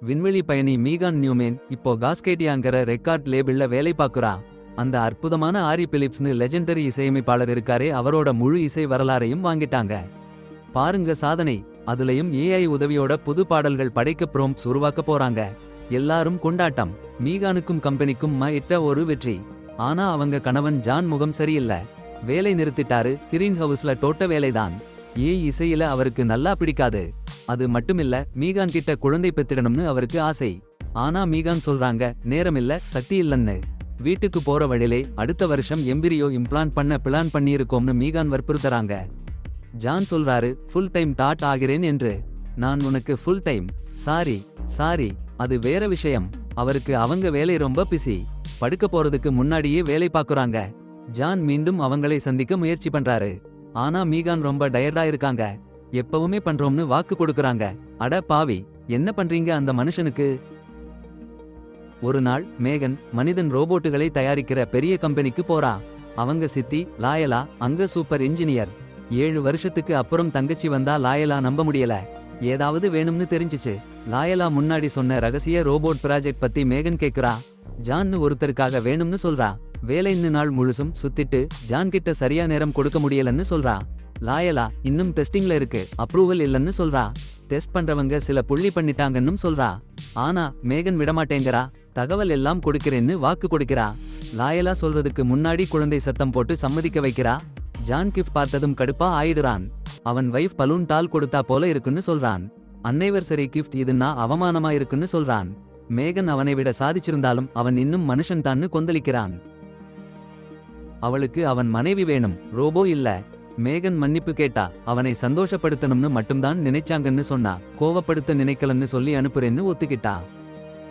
விண்வெளி பயணி மீகான் நியூமேன் இப்போ காஸ்கேடியாங்கிற ரெக்கார்ட் லேபிள்ல வேலை பார்க்குறா. அந்த அற்புதமான ஆரி பிலிப்ஸ்னு லெஜெண்டரி இசையமைப்பாளர் இருக்காரே, அவரோட முழு இசை வரலாறையும் வாங்கிட்டாங்க. பாருங்க சாதனை. அதுலயும் ஏஐ உதவியோட புது பாடல்கள் படைக்க ப்ரோம்ப்ட்ஸ் உருவாக்க போறாங்க. எல்லாரும் கொண்டாட்டம். மீகானுக்கும் கம்பெனிக்கும் இட்ட ஒரு வெற்றி. ஆனா அவங்க கணவன் ஜான் முகம் சரியில்ல. வேலை நிறுத்திட்டாரு. கிரீன் ஹவுஸ்ல தோட்ட வேலைதான். இசையில அவருக்கு நல்லா பிடிக்காது. அது மட்டுமில்ல, மீகான் கிட்ட குழந்தை பெத்திடணும்னு அவருக்கு ஆசை. ஆனா மீகான் சொல்றாங்க, நேரமில்ல, சக்தி இல்லன்னு. வீட்டுக்கு போற வழியிலே அடுத்த வருஷம் எம்பிரியோ இம்ப்ளான்ட் பண்ண பிளான் பண்ணியிருக்கோம்னு மீகான் வற்புறுத்துறாங்க. ஜான் சொல்றாரு, ஃபுல் டைம் டாட் ஆகிறேன் என்று. நான் உனக்கு ஃபுல் டைம். சாரி அது வேற விஷயம். அவருக்கு அவங்க வேலை ரொம்ப பிஸி. படுக்க போறதுக்கு முன்னாடியே வேலை பார்க்குறாங்க. ஜான் மீண்டும் அவங்களை சந்திக்க முயற்சி பண்றாரு. ஆனா மீகான் ரொம்ப டயர்டா இருக்காங்க. எப்பவுமே பண்றோம்னு வாக்கு கொடுக்கறாங்க. அட பாவி, என்ன பண்றீங்க அந்த மனுஷனுக்கு? ஒரு நாள் மேகன் மனிதன் ரோபோட்டுகளை தயாரிக்கிற பெரிய கம்பெனிக்கு போறா. அவங்க சித்தி லாயலா அங்க சூப்பர் இன்ஜினியர். 7 வருஷத்துக்கு அப்புறம் தங்கச்சி வந்தா லாயலா நம்ப முடியல. ஏதாவது வேணும்னு தெரிஞ்சிச்சு. லாயலா முன்னாடி சொன்ன ரகசிய ரோபோட் ப்ராஜெக்ட் பத்தி மேகன் கேக்குறா. ஜான்னு ஒருத்தருக்காக வேணும்னு சொல்றா. வேலைன்னு நாள் முழுசும் சுத்திட்டு ஜான் கிட்ட சரியா நேரம் கொடுக்க முடியலன்னு சொல்றா. லாயலா இன்னும் டெஸ்டிங்ல இருக்கு, அப்ரூவல் இல்லன்னு சொல்றா. டெஸ்ட் பண்றவங்க சில புள்ளி பண்ணிட்டாங்கன்னு சொல்றா. ஆனா மேகன் விடமாட்டேங்கிறா. தகவல் எல்லாம் கொடுக்கிறேன்னு வாக்கு கொடுக்கிறா. லாயலா சொல்றதுக்கு முன்னாடி குழந்தை சத்தம் போட்டு சம்மதிக்க வைக்கிறா. ஜான் கிஃப்ட் பார்த்ததும் கடுப்பா ஆயிடுறான். அவன் வைஃப் பலூன் டால் கொடுத்தா போல இருக்குன்னு சொல்றான். அன்னைவர்சரி கிஃப்ட் இதுன்னா அவமானமா இருக்குன்னு சொல்றான். மேகன் அவனை விட சாதிச்சிருந்தாலும் அவன் இன்னும் மனுஷன் தான்னு கொந்தளிக்கிறான். அவளுக்கு அவன் மனைவி வேணும், ரோபோ இல்ல. மேகன் மன்னிப்பு கேட்டா. அவனை சந்தோஷப்படுத்தணும்னு மட்டும்தான் நினைச்சாங்கன்னு சொன்னா. கோவப்படுத்த நினைக்கலன்னு சொல்லி அனுப்புறேன்னு ஒத்துக்கிட்டா.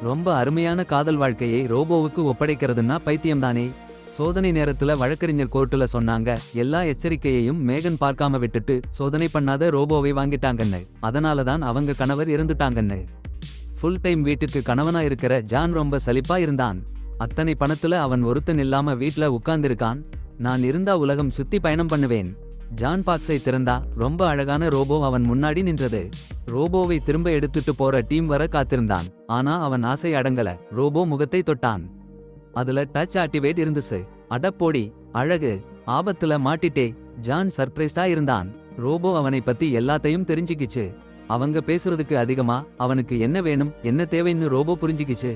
ரொம்ப அருமையான காதல் வாழ்க்கையை ரோபோவுக்கு ஒப்படைக்கிறதுன்னா பைத்தியம்தானே. சோதனை நேரத்துல வழக்கறிஞர் கோர்ட்டுல சொன்னாங்க, எல்லா எச்சரிக்கையையும் மேகன் பார்க்காம விட்டுட்டு சோதனை பண்ணாத ரோபோவை வாங்கிட்டாங்கன்னு. அதனாலதான் அவங்க கணவர் இறந்துட்டாங்கன்னு. ஃபுல் டைம் வீட்டுக்கு கணவனா இருக்கிற ஜான் ரொம்ப சலிப்பா இருந்தான். அத்தனை பணத்துல அவன் ஒருத்தன் இல்லாம வீட்ல உட்கார்ந்திருக்கான். நான் இருந்தா உலகம் சுத்தி பயணம் பண்ணுவேன். ஜான் பாக்ஸை திறந்தா ரொம்ப அழகான ரோபோ அவன் முன்னாடி நின்றது. ரோபோவை திரும்ப எடுத்துட்டு போற டீம் வர காத்திருந்தான். ஆனா அவன் ஆசை அடங்கல. ரோபோ முகத்தை தொட்டான். அதுல டச் ஆக்டிவேட் இருந்துச்சு. அடப்போடி, அழகு, ஆபத்துல மாட்டிட்டே. ஜான் சர்ப்ரைஸ்டா இருந்தான். ரோபோ அவனை பத்தி எல்லாத்தையும் தெரிஞ்சுக்கிச்சு. அவங்க பேசுறதுக்கு அதிகமா அவனுக்கு என்ன வேணும், என்ன தேவைன்னு ரோபோ புரிஞ்சுக்கிச்சு.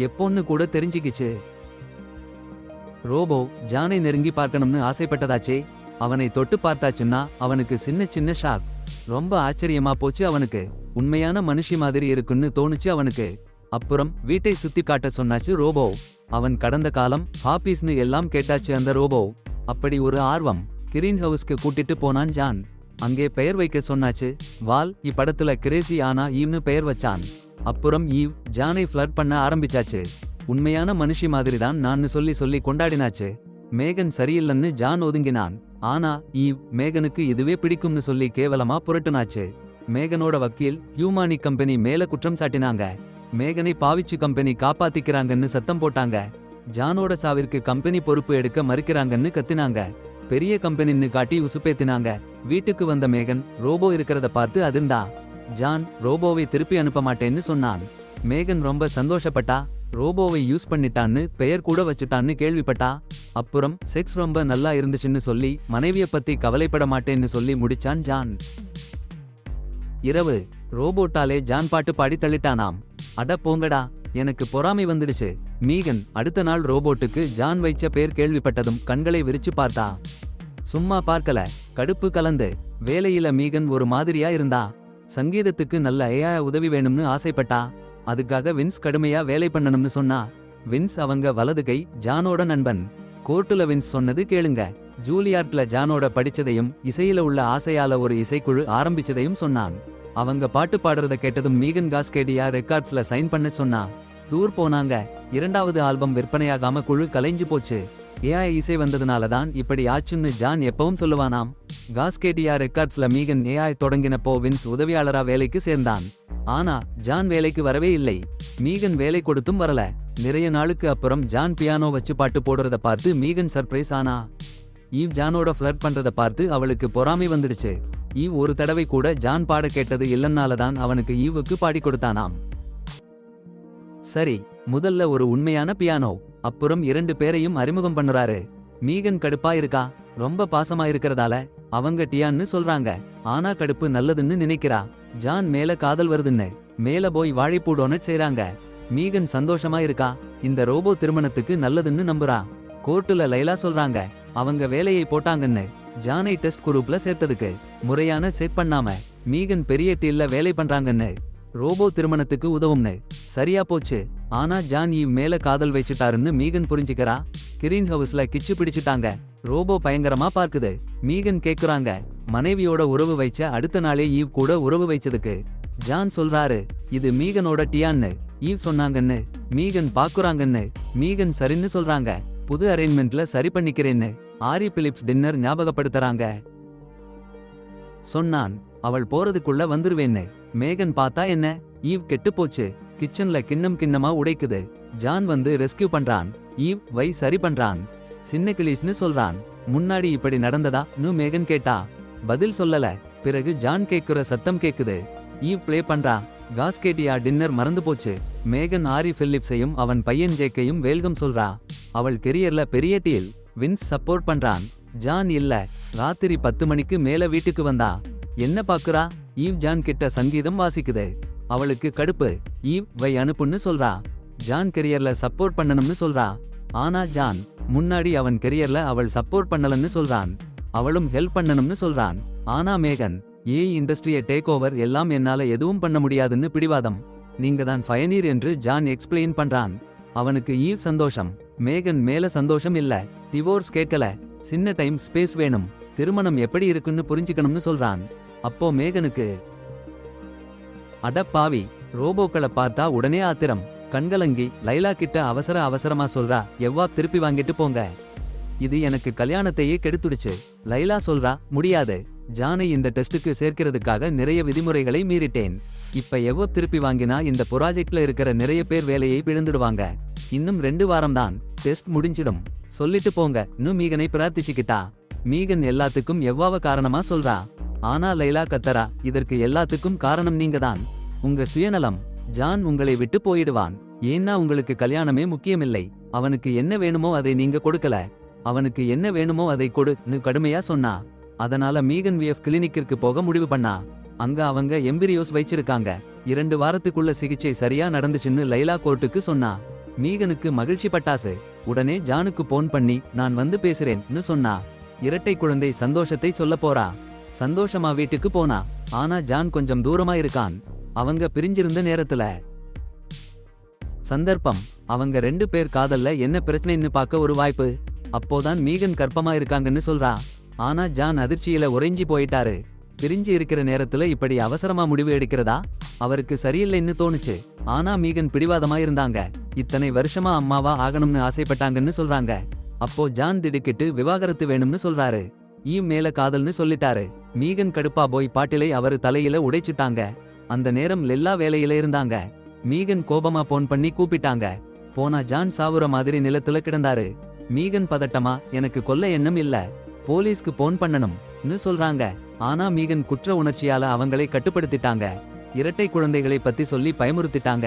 எப்போன்னு கூட தெரிஞ்சுக்கிச்சு. ரோபோ ஜானை நெருங்கி பார்க்கணும்னு ஆசைப்பட்டதாச்சே. அவனை தொட்டு பார்த்தாச்சுன்னா அவனுக்கு சின்ன சின்ன ஷாக். ரொம்ப ஆச்சரியமா போச்சு அவனுக்கு. உண்மையான மனுஷி மாதிரி இருக்குன்னு தோணுச்சு அவனுக்கு. அப்புறம் வீட்டை சுத்தி காட்ட சொன்னாச்சு ரோபோ. அவன் கடந்த காலம் ஹாபீஸ்னு எல்லாம் கேட்டாச்சு அந்த ரோபோ. அப்படி ஒரு ஆர்வம். கிரீன் ஹவுஸ்க்கு கூட்டிட்டு போனான் ஜான். அங்கே பெயர் வைக்க சொன்னாச்சு. வால் இப்படத்துல கிரேசி ஆனா ஈவ்னு பெயர் வச்சான். அப்புறம் ஈவ் ஜானை ஃப்ளர்ட் பண்ண ஆரம்பிச்சாச்சு. உண்மையான மனுஷி மாதிரிதான் நான்னு சொல்லி சொல்லி கொண்டாடினாச்சு. மேகன் சரியில்லைன்னு ஜான் ஒதுங்கினான். ஆனா ஈவ் மேகனுக்கு இதுவே பிடிக்கும்னு சொல்லி கேவலமா புரட்டுனாச்சு. மேகனோட வக்கீல் ஹியூமானி கம்பெனி மேல குற்றம் சாட்டினாங்க. மேகனை பாவிச்சு கம்பெனி காப்பாத்திக்கிறாங்கன்னு சத்தம் போட்டாங்க. ஜானோட சாவிற்கு கம்பெனி பொறுப்பு எடுக்க மறுக்கிறாங்கன்னு கத்தினாங்க. பெரிய கம்பெனின்னு காட்டி உசுப்பேத்தினாங்க. வீட்டுக்கு வந்த மேகன் ரோபோ இருக்கிறத பார்த்து அதிர்ந்தா. ஜான் ரோபோவை திருப்பி அனுப்ப மாட்டேன்னு சொன்னான். மேகன் ரொம்ப சந்தோஷப்பட்டா. ரோபோவை யூஸ் பண்ணிட்டான்னு பெயர் கூட வச்சுட்டான்னு கேள்விப்பட்டா. அப்புறம் செக்ஸ் ரொம்ப நல்லா இருந்துச்சுன்னு சொல்லி மனைவிய பத்தி கவலைப்பட மாட்டேன்னு சொல்லி முடிச்சான் ஜான். இரவு. ரோபோட்டாலே ஜான் பாட்டு பாடி தள்ளிட்டானாம். அட போங்கடா, எனக்கு பொறாமை வந்துடுச்சு. மீகன் அடுத்த நாள் ரோபோட்டுக்கு ஜான் வைச்ச பேர் கேள்விப்பட்டதும் கண்களை விரிச்சு பார்த்தா. சும்மா பார்க்கல, கடுப்பு கலந்து. வேலையில மீகன் ஒரு மாதிரியா இருந்தா. சங்கீதத்துக்கு நல்ல ஏஐ உதவி வேணும்னு ஆசைப்பட்டா. அதுக்காக வின்ஸ் கடுமையா வேலை பண்ணணும்னு சொன்னா. வின்ஸ் அவங்க வலது கை, ஜானோட நண்பன். கோர்ட்டுல வின்ஸ் சொன்னது கேளுங்க. ஜூலியார்ட்ல ஜானோட படிச்சதையும் இசையில உள்ள ஆசையால ஒரு இசைக்குழு ஆரம்பிச்சதையும் சொன்னான். அவங்க பாட்டு பாடுறத கேட்டதும் மீகன் காஸ்கேடியா ரெக்கார்ட்ஸ்ல சைன் பண்ண சொன்னா. டூர் போனாங்க. 2வது ஆல்பம் விற்பனையாகாம குழு கலைஞ்சு போச்சு. ஏஐ இசை வந்ததுனாலதான் இப்படி ஆச்சுன்னு ஜான் எப்பவும் சொல்லுவானாம். காஸ்கேடியா ரெக்கார்ட்ஸ்ல மீகன் ஏஐ தொடங்கினப்போ வின்ஸ் உதவியாளரா வேலைக்கு சேர்ந்தான். ஆனா ஜான் வேலைக்கு வரவே இல்லை. மீகன் வேலை கொடுத்தும் வரல. நிறைய நாளுக்கு அப்புறம் ஜான் பியானோ வச்சு பாட்டு போடுறத பார்த்து மீகன் சர்ப்ரைஸ் ஆனா. ஈவ் ஜானோட ஃப்ளர்ட் பண்றத பார்த்து அவளுக்கு பொறாமை வந்துடுச்சு. ஈவ் ஒரு தடவை கூட ஜான் பாட கேட்டது இல்லன்னாலதான் அவனுக்கு ஈவுக்கு பாடி கொடுத்தானாம். சரி, முதல்ல ஒரு உண்மையான பியானோ. அப்புறம் 2 பேரையும் அறிமுகம் பண்ணுறாரு. மீகன் கடுப்பா இருக்கா, ரொம்ப பாசமா இருக்கிறதால அவங்க டியான்னு சொல்றாங்க. ஆனா கடுப்பு நல்லதுன்னு நினைக்கிறா. ஜான் மேல காதல் வருதுன்னு மேல போய் வாழைப்பூ டோனட் செய்றாங்க. மீகன் சந்தோஷமா இருக்கா, இந்த ரோபோ திருமணத்துக்கு நல்லதுன்னு நம்புறா. கோர்ட்டுல லைலா சொல்றாங்க அவங்க வேலையை போட்டாங்கன்னு. ஜானை டெஸ்ட் குரூப்ல சேர்த்ததுக்கு முறையான செட் பண்ணாம மீகன் பெரிய டீல்ல வேலை பண்றாங்கன்னு. ரோபோ திருமணத்துக்கு உதவும்னு சரியா போச்சு. ஆனா ஜான் ஈவ் மேல காதல் வச்சுட்டாருன்னு மீகன் புரிஞ்சுக்கிறா. கிரீன் ஹவுஸ்ல கிச்சு பிடிச்சிட்டாங்க. ரோபோ பயங்கரமா பார்க்குது. மீகன் கேக்குறாங்க மனைவியோட உறவு வைச்ச அடுத்த நாளே ஈவ் கூட உறவு வைச்சதுக்கு. ஜான் சொல்றாரு இது மீகனோட டியான்னு. ஈவ் சொன்னாங்கன்னு மீகன் பாக்குறாங்கன்னு. மீகன் சரின்னு சொல்றாங்க. புது அரேஞ்ச்மெண்ட்ல சரி பண்ணிக்கிறேன்னு ஆரி பிலிப்ஸ் டின்னர் ஞாபகப்படுத்துறாங்க. சொன்னான் அவள் போறதுக்குள்ள வந்துருவேன்னு. மேகன் பார்த்தா என்ன, ஈவ் கெட்டு போச்சு. கிச்சன்ல கிண்ணம் கிண்ணமா உடைக்குது. ஜான் வந்து ரெஸ்கியூ பண்றான். ஈவ் வை சரி பண்றான். சின்ன கிளீஸ்னு சொல்றான். முன்னாடி இப்படி நடந்ததா மேகன் கேட்டா. பதில் சொல்லல. பிறகு ஜான் கேக்குற சத்தம் கேக்குது. ஈவ் ப்ளே பண்றா. காஸ்கேட்டியா டின்னர் மறந்து போச்சு. மேகன் ஆரி பிலிப்ஸையும் அவன் பையன் ஜேக்கையும் வெல்கம் சொல்றா. அவள் கெரியர்ல பெரிய டீல். வின்ஸ் சப்போர்ட் பண்றான். ஜான் இல்ல. ராத்திரி 10 மணிக்கு மேல வீட்டுக்கு வந்தா. என்ன பாக்குறா, ஈவ் ஜான் கிட்ட சங்கீதம் வாசிக்குது. அவளுக்கு கடுப்பு. ஈவ் வை அனுப்புன்னு சொல்றா. ஜான் கெரியர்ல சப்போர்ட் பண்ணணும்னு சொல்றா. ஆனா ஜான் முன்னாடி அவன் கெரியர்ல அவள் சப்போர்ட் பண்ணலன்னு சொல்றான். அவளும் ஹெல்ப் பண்ணணும்னு சொல்றான். ஆனா மேகன் இண்டஸ்ட்ரிய டேக் ஓவர் எல்லாம் என்னால எதுவும் பண்ண முடியாதுன்னு பிடிவாதம். நீங்க தான் ஃபயனீர் என்று ஜான் எக்ஸ்பிளைன் பண்றான். அவனுக்கு ஈவ் சந்தோஷம். மேகன் மேல சந்தோஷம் இல்ல. டிவோர்ஸ் கேட்கல. சின்ன டைம் ஸ்பேஸ் வேணும். திருமணம் எப்படி இருக்குன்னு புரிஞ்சுக்கணும்னு சொல்றான். அப்போ மேகனுக்கு அடப்பாவி, ரோபோக்களை பார்த்தா உடனே ஆத்திரம். கண்கலங்கி லைலா கிட்ட அவசரமா சொல்றா எவ்வா திருப்பி வாங்கிட்டு போங்க. இது எனக்கு கல்யாணத்தையே கெடுத்துடுச்சு. லைலா சொல்றா முடியாது. ஜானை இந்த டெஸ்டுக்கு சேர்க்கிறதுக்காக நிறைய விதிமுறைகளை மீறிட்டேன். இப்ப எவ்வளோ திருப்பி வாங்கினா இந்த ப்ராஜெக்ட்ல இருக்கிற நிறைய பேர் வேலையை பிழந்துடுவாங்க. இன்னும் 2 வாரம்தான் டெஸ்ட் முடிஞ்சிடும். சொல்லிட்டு போங்க மீகனை பிரார்த்திச்சுக்கிட்டா. மீகன் எல்லாத்துக்கும் எவ்வாவ காரணமா சொல்றா. ஆனா லைலா கத்தரா இதற்கு எல்லாத்துக்கும் காரணம் நீங்க தான். உங்க சுயநலம். ஜான் உங்களை விட்டு போயிடுவான். ஏன்னா உங்களுக்கு கல்யாணமே முக்கியமில்லை. அவனுக்கு என்ன வேணுமோ அதை நீங்க கொடுக்கல. அவனுக்கு என்ன வேணுமோ அதை கொடுன்னு கடுமையா சொன்னா. அதனால மீகன் விஎஃப் கிளினிக்கிற்கு போக முடிவு பண்ணா. அங்க அவங்க எம்பிரியோஸ் வைச்சிருக்காங்க. 2 வாரத்துக்குள்ள சிகிச்சை சரியா நடந்துச்சுன்னு லைலா கோர்ட்டுக்கு சொன்னா. மீகனுக்கு மகிழ்ச்சி பட்டாசு. உடனே ஜானுக்கு போன் பண்ணி நான் வந்து பேசுறேன்னு சொன்னா. இரட்டை குழந்தை சந்தோஷத்தை சொல்ல போறா. சந்தோஷமா வீட்டுக்கு போனா. ஆனா ஜான் கொஞ்சம் தூரமா இருக்கான். அவங்க பிரிஞ்சிருந்த நேரத்துல சந்தர்ப்பம். அவங்க 2 பேர் காதல்ல என்ன பிரச்சனைன்னு பார்க்க ஒரு வாய்ப்பு. அப்போதான் மீகன் கர்ப்பமா இருக்காங்கன்னு சொல்றா. ஆனா ஜான் அதிர்ச்சியில உறைஞ்சி போயிட்டாரு. பிரிஞ்சு இருக்கிற நேரத்துல இப்படி அவசரமா முடிவு எடுக்கிறதா அவருக்கு சரியில்லைன்னு தோணுச்சு. ஆனா மீகன் பிடிவாதமா இருந்தாங்க. இத்தனை வருஷமா அம்மாவா ஆகணும்னு ஆசைப்பட்டாங்கன்னு சொல்றாங்க. அப்போ ஜான் திடுக்கிட்டு விவாகரத்து வேணும்னு சொல்றாரு. ஈவ் மேல காதல்னு சொல்லிட்டாரு. மீகன் கடுப்பா போய் பாட்டிலை அவரு தலையில உடைச்சுட்டாங்க. அந்த நேரம் லெல்லா வேலையில இருந்தாங்க. மீகன் கோபமா போன் பண்ணி கூப்பிட்டாங்க. போனா ஜான் சாவுற மாதிரி நிலத்துல கிடந்தாரு. மீகன் பதட்டமா எனக்கு கொல்ல எண்ணம் இல்ல, போலீஸ்க்கு போன் பண்ணணும்னு சொல்றாங்க. ஆனா மீகன் குற்ற உணர்ச்சியால அவங்களை கட்டுப்படுத்திட்டாங்க. இரட்டை குழந்தைகளை பத்தி சொல்லி பயமுறுத்திட்டாங்க.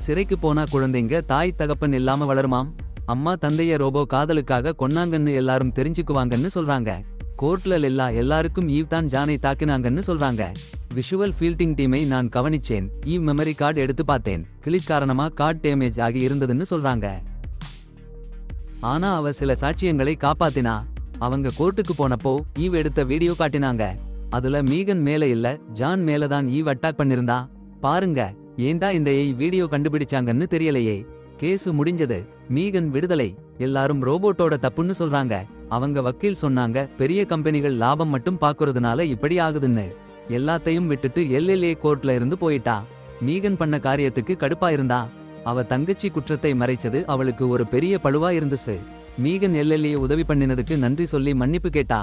சிறைக்கு போனா குழந்தைங்க தாய் தகப்பன் இல்லாம வளருமாம். அம்மா தந்தைய ரோபோ காதலுக்காக கொன்னாங்கன்னு எல்லாரும் தெரிஞ்சுக்குவாங்கன்னு சொல்றாங்க. கோர்ட்ல எல்லாருக்கும் ஈவ் தான் ஜானை தாக்கினாங்கன்னு சொல்றாங்க. விஷுவல் ஃபீல்டிங் டீமை நான் கவனிச்சேன். ஈவ் மெமரி கார்டு எடுத்து பார்த்தேன். கிளிக் காரணமா கார்டு டேமேஜ் ஆகி இருந்ததுன்னு சொல்றாங்க. ஆனா அவ சில சாட்சியங்களை காப்பாத்தினா. அவங்க கோர்ட்டுக்கு போனப்போ ஈவ் எடுத்த வீடியோ காட்டினாங்க. அதுல மீகன் மேல இல்ல ஜான் மேலதான் ஈவ் அட்டாக் பண்ணிருந்தா. பாருங்க, ஏண்டா இந்த வீடியோ கண்டுபிடிச்சாங்கன்னு தெரியலையே. கேசு முடிஞ்சது. மீகன் விடுதலை. எல்லாரும் ரோபோட்டோட தப்புன்னு சொல்றாங்க. அவங்க வக்கீல் சொன்னாங்க பெரிய கம்பெனிகள் லாபம் மட்டும் பாக்குறதுனால இப்படி ஆகுதுன்னு. எல்லாத்தையும் விட்டுட்டு எல்எல்ஏ கோர்ட்ல இருந்து போயிட்டா. மீகன் பண்ண காரியத்துக்கு கடுப்பா இருந்தா. அவ தங்கச்சி குற்றத்தை மறைச்சது அவளுக்கு ஒரு பெரிய பழுவா இருந்துச்சு. மீகன் எல்எல்ஏ உதவி பண்ணினதுக்கு நன்றி சொல்லி மன்னிப்பு கேட்டா.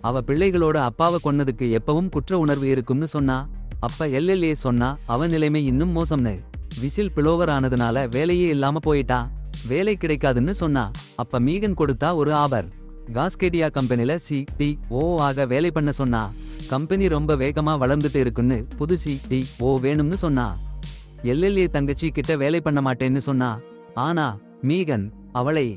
அவ பிள்ளைகளோட அப்பாவை கொன்னதுக்கு எப்பவும் குற்ற உணர்வு இருக்கும்னு சொன்னா. அப்ப எல்எல்ஏ சொன்னா அவ நிலைமை இன்னும் மோசம்னு. விசில் பிளோவர் ஆனதுனால வேலையே இல்லாம போயிட்டா. வேலை கிடைக்காதுன்னு சொன்னா. அப்ப மீகன் கொடுத்தா ஒரு ஆபர். காஸ்கேடியா கம்பெனில CTO ஆக வேலை பண்ண சொன்னா. கம்பெனி ரொம்ப வேகமா வளர்ந்துட்டு இருக்குன்னு புது CTO வேணும்னு சொன்னா. எல்எல்ஏ தங்கச்சி கிட்ட வேலை பண்ண மாட்டேன்னு சொன்னா. ஆனா மீகன் அவளை